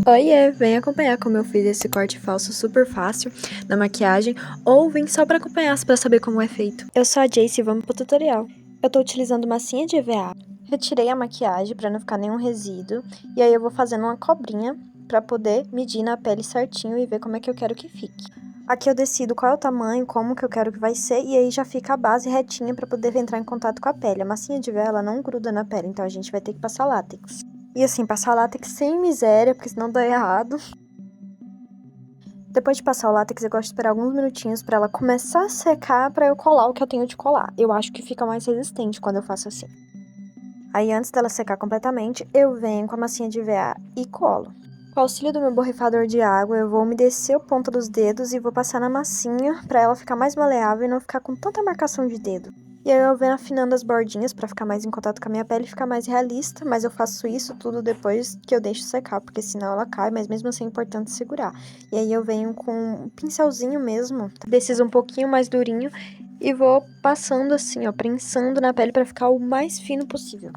Oiê, vem acompanhar como eu fiz esse corte falso super fácil na maquiagem, ou vem só pra acompanhar pra saber como é feito. Eu sou a Jace e vamos pro tutorial. Eu tô utilizando massinha de EVA, retirei a maquiagem pra não ficar nenhum resíduo, e aí eu vou fazendo uma cobrinha pra poder medir na pele certinho e ver como é que eu quero que fique. Aqui eu decido qual é o tamanho, como que eu quero que vai ser, e aí já fica a base retinha pra poder entrar em contato com a pele. A massinha de EVA, ela não gruda na pele, então a gente vai ter que passar látex. E assim, passar látex sem miséria, porque senão dá errado. Depois de passar o látex, eu gosto de esperar alguns minutinhos pra ela começar a secar pra eu colar o que eu tenho de colar. Eu acho que fica mais resistente quando eu faço assim. Aí antes dela secar completamente, eu venho com a massinha de EVA e colo. Com o auxílio do meu borrifador de água, eu vou umedecer a ponta dos dedos e vou passar na massinha pra ela ficar mais maleável e não ficar com tanta marcação de dedo. E aí eu venho afinando as bordinhas pra ficar mais em contato com a minha pele e ficar mais realista, mas eu faço isso tudo depois que eu deixo secar, porque senão ela cai, mas mesmo assim é importante segurar. E aí eu venho com um pincelzinho mesmo, desses um pouquinho mais durinho, e vou passando assim, ó, prensando na pele pra ficar o mais fino possível.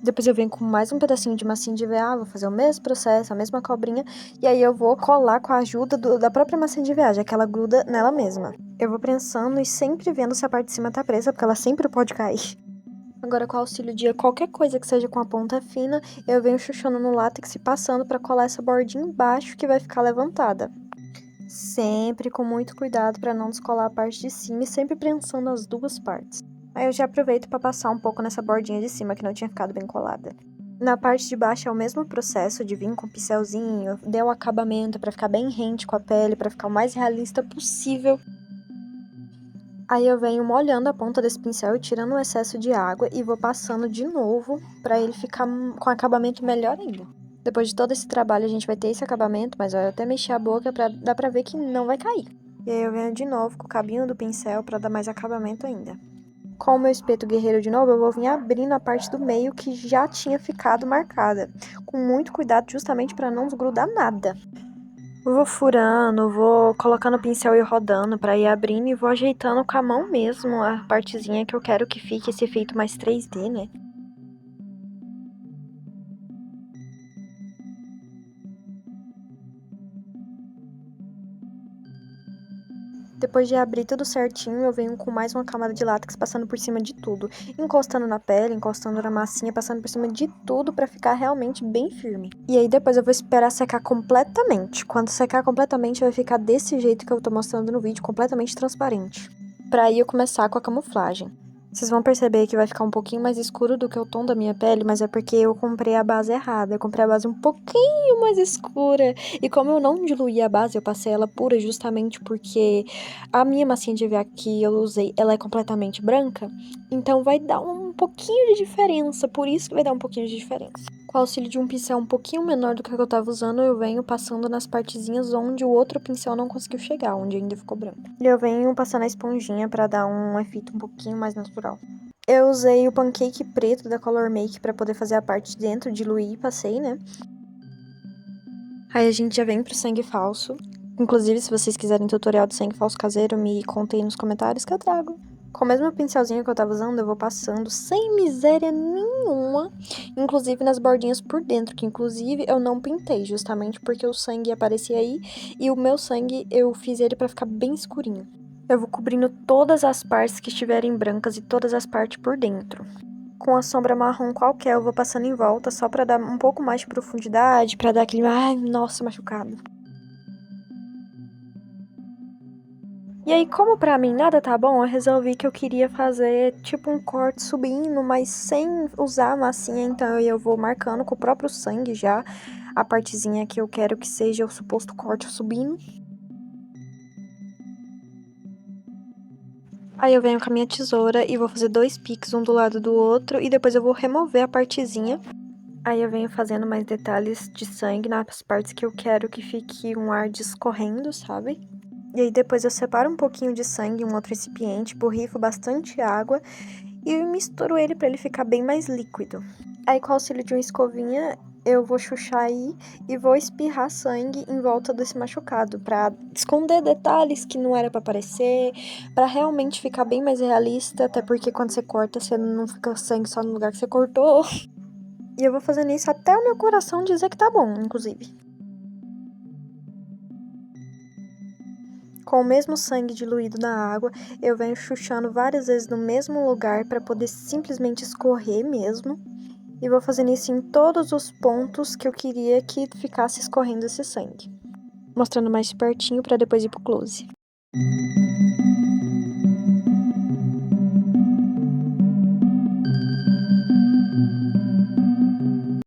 Depois eu venho com mais um pedacinho de massinha de EVA, vou fazer o mesmo processo, a mesma cobrinha, e aí eu vou colar com a ajuda da própria massinha de EVA, já que ela gruda nela mesma. Eu vou prensando e sempre vendo se a parte de cima tá presa, porque ela sempre pode cair. Agora, com o auxílio de qualquer coisa que seja com a ponta fina, eu venho chuchando no látex e passando pra colar essa bordinha embaixo que vai ficar levantada. Sempre com muito cuidado para não descolar a parte de cima e sempre prensando as duas partes. Aí eu já aproveito para passar um pouco nessa bordinha de cima que não tinha ficado bem colada. Na parte de baixo é o mesmo processo de vir com o pincelzinho, dar o acabamento para ficar bem rente com a pele, para ficar o mais realista possível. Aí eu venho molhando a ponta desse pincel e tirando o excesso de água e vou passando de novo para ele ficar com acabamento melhor ainda. Depois de todo esse trabalho a gente vai ter esse acabamento, mas eu até mexer a boca para dar pra ver que não vai cair. E aí eu venho de novo com o cabinho do pincel para dar mais acabamento ainda. Com o meu espeto guerreiro de novo, eu vou vir abrindo a parte do meio que já tinha ficado marcada, com muito cuidado justamente para não desgrudar nada. Eu vou furando, vou colocando o pincel e rodando para ir abrindo e vou ajeitando com a mão mesmo a partezinha que eu quero que fique esse efeito mais 3D, né? Depois de abrir tudo certinho, eu venho com mais uma camada de látex passando por cima de tudo, encostando na pele, encostando na massinha, passando por cima de tudo pra ficar realmente bem firme. E aí depois eu vou esperar secar completamente. Quando secar completamente, vai ficar desse jeito que eu tô mostrando no vídeo, completamente transparente. Pra aí eu começar com a camuflagem. Vocês vão perceber que vai ficar um pouquinho mais escuro do que o tom da minha pele, mas é porque eu comprei a base errada. Eu comprei a base um pouquinho mais escura. E como eu não diluí a base, eu passei ela pura justamente porque a minha massinha de EVA que eu usei, ela é completamente branca. Então vai dar um pouquinho de diferença, por isso que vai dar um pouquinho de diferença. Com o auxílio de um pincel um pouquinho menor do que eu tava usando, eu venho passando nas partezinhas onde o outro pincel não conseguiu chegar, onde ainda ficou branco. E eu venho passando a esponjinha pra dar um efeito um pouquinho mais natural. Eu usei o pancake preto da Color Make pra poder fazer a parte de dentro, diluir e passei, né? Aí a gente já vem pro sangue falso. Inclusive, se vocês quiserem tutorial de sangue falso caseiro, me contem aí nos comentários que eu trago. Com o mesmo pincelzinho que eu tava usando, eu vou passando sem miséria nenhuma, inclusive nas bordinhas por dentro, que inclusive eu não pintei, justamente porque o sangue aparecia aí, e o meu sangue eu fiz ele pra ficar bem escurinho. Eu vou cobrindo todas as partes que estiverem brancas e todas as partes por dentro. Com a sombra marrom qualquer, eu vou passando em volta só pra dar um pouco mais de profundidade, pra dar aquele, ai, nossa, machucado. E aí, como pra mim nada tá bom, eu resolvi que eu queria fazer tipo um corte subindo, mas sem usar a massinha, então eu vou marcando com o próprio sangue já a partezinha que eu quero que seja o suposto corte subindo. Aí eu venho com a minha tesoura e vou fazer 2 piques um do lado do outro e depois eu vou remover a partezinha. Aí eu venho fazendo mais detalhes de sangue nas partes que eu quero que fique um ar escorrendo, sabe? E aí depois eu separo um pouquinho de sangue em um outro recipiente, borrifo bastante água e misturo ele para ele ficar bem mais líquido. Aí com o auxílio de uma escovinha, eu vou chuchar aí e vou espirrar sangue em volta desse machucado, pra esconder detalhes que não era pra aparecer, pra realmente ficar bem mais realista, até porque quando você corta, você não fica sangue só no lugar que você cortou. E eu vou fazendo isso até o meu coração dizer que tá bom, inclusive. Com o mesmo sangue diluído na água, eu venho chuchando várias vezes no mesmo lugar para poder simplesmente escorrer mesmo. E vou fazendo isso em todos os pontos que eu queria que ficasse escorrendo esse sangue. Mostrando mais de pertinho para depois ir pro close.